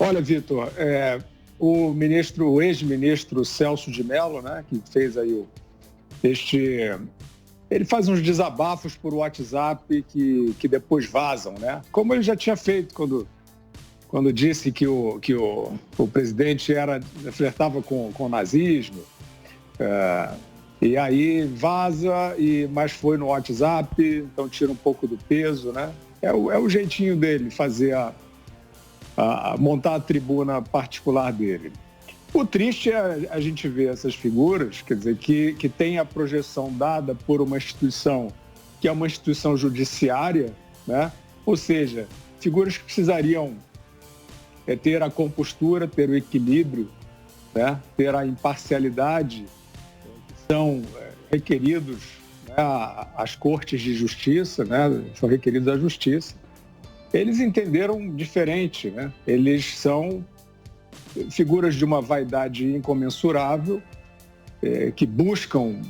Olha, Vitor, o ex-ministro Celso de Mello, né, que fez aí ele faz uns desabafos por WhatsApp que depois vazam, né? Como ele já tinha feito quando disse que o presidente flertava com o nazismo, e aí vaza, mas foi no WhatsApp, então tira um pouco do peso, né? É o jeitinho dele fazer montar a tribuna particular dele. O triste é a gente ver essas figuras, quer dizer, que tem a projeção dada por uma instituição que é uma instituição judiciária, né? Ou seja, figuras que precisariam ter a compostura, ter o equilíbrio, né? Ter a imparcialidade que são requeridos, né? As cortes de justiça, né? São requeridos à justiça. Eles entenderam diferente, né? Eles são figuras de uma vaidade incomensurável, que buscam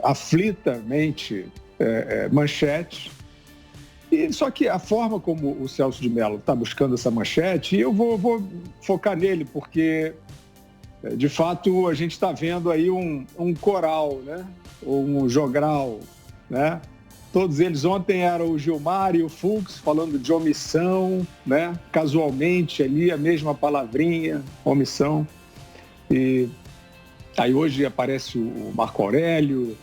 aflitamente manchetes. Só que a forma como o Celso de Mello está buscando essa manchete, eu vou focar nele, porque, de fato, a gente está vendo aí um coral, né? Ou um jogral, né? Todos eles, ontem era o Gilmar e o Fux falando de omissão, né? Casualmente ali, a mesma palavrinha, omissão. E aí hoje aparece o Marco Aurélio,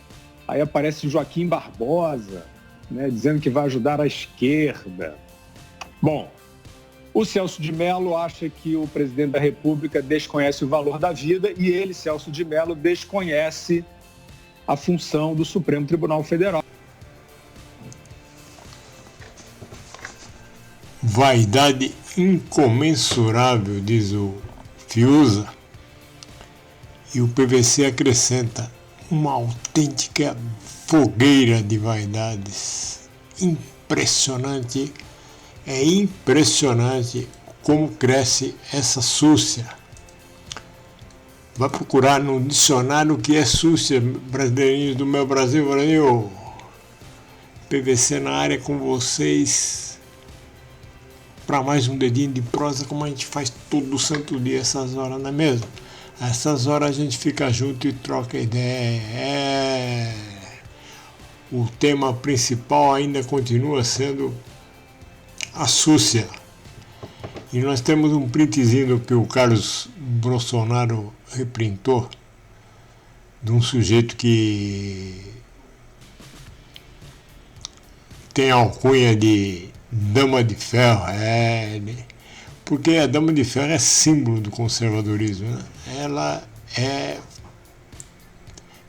aí aparece o Joaquim Barbosa, né? Dizendo que vai ajudar a esquerda. Bom, o Celso de Mello acha que o presidente da República desconhece o valor da vida e ele, Celso de Mello, desconhece a função do Supremo Tribunal Federal. Vaidade incomensurável, diz o Fiuza, e o PVC acrescenta uma autêntica fogueira de vaidades. Impressionante, é impressionante como cresce essa súcia. Vai procurar no dicionário o que é súcia, brasileirinhos do meu Brasil, Brasil. PVC na área com vocês. Para mais um dedinho de prosa, como a gente faz todo santo dia essas horas, não é mesmo? Essas horas a gente fica junto e troca ideia. O tema principal ainda continua sendo a súcia. E nós temos um printzinho que o Carlos Bolsonaro reprintou de um sujeito que tem a alcunha de Dama de Ferro, porque a Dama de Ferro é símbolo do conservadorismo, né? Ela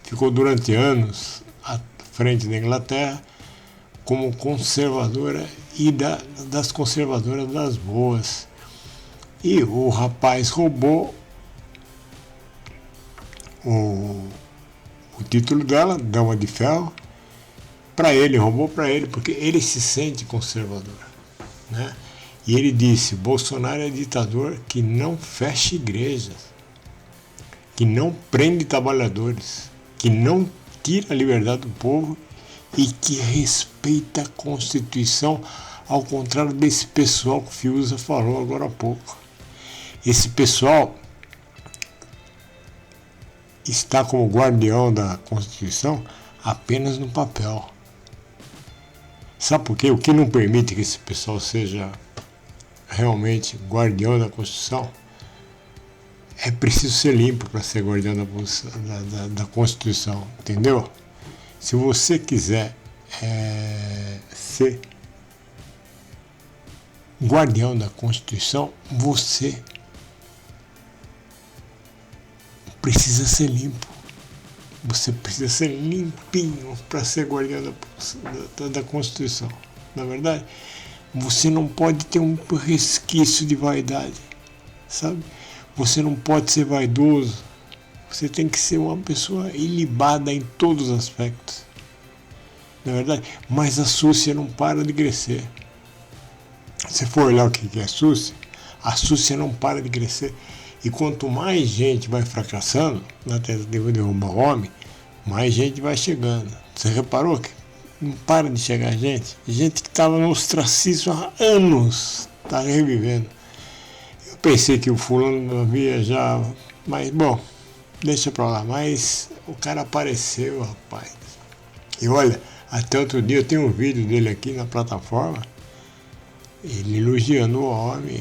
ficou durante anos à frente da Inglaterra como conservadora e das conservadoras das boas. E o rapaz roubou o título dela, Dama de Ferro, roubou para ele, porque ele se sente conservador, né? E ele disse: Bolsonaro é ditador que não fecha igrejas, que não prende trabalhadores, que não tira a liberdade do povo e que respeita a Constituição, ao contrário desse pessoal que o Fiuza falou agora há pouco. Esse pessoal está como guardião da Constituição apenas no papel. Sabe por quê? O que não permite que esse pessoal seja realmente guardião da Constituição é preciso ser limpo para ser guardião da Constituição, entendeu? Se você quiser ser guardião da Constituição, você precisa ser limpo. Você precisa ser limpinho para ser guardião da Constituição. Na verdade, você não pode ter um resquício de vaidade, sabe? Você não pode ser vaidoso. Você tem que ser uma pessoa ilibada em todos os aspectos. Na verdade, mas a súcia não para de crescer. Se for olhar o que é a súcia não para de crescer. E quanto mais gente vai fracassando na tentativa de derrubar o homem, mais gente vai chegando. Você reparou que não para de chegar gente? Gente que estava no ostracismo há anos está revivendo. Pensei que o fulano não havia já, mas bom, deixa pra lá. Mas o cara apareceu, rapaz. E olha, até outro dia eu tenho um vídeo dele aqui na plataforma, ele elogiando o homem,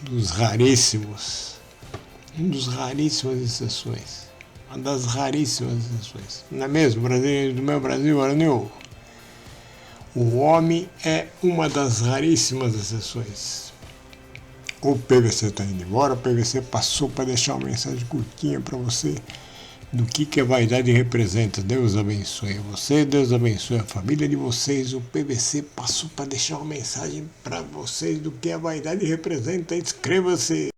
um dos raríssimas exceções. Uma das raríssimas exceções. Não é mesmo, Brasil, do meu Brasil, Aranil? O homem é uma das raríssimas exceções. O PVC está indo embora, o PVC passou para deixar uma mensagem curtinha para você do que a vaidade representa. Deus abençoe você, Deus abençoe a família de vocês. O PVC passou para deixar uma mensagem para vocês do que a vaidade representa. Inscreva-se!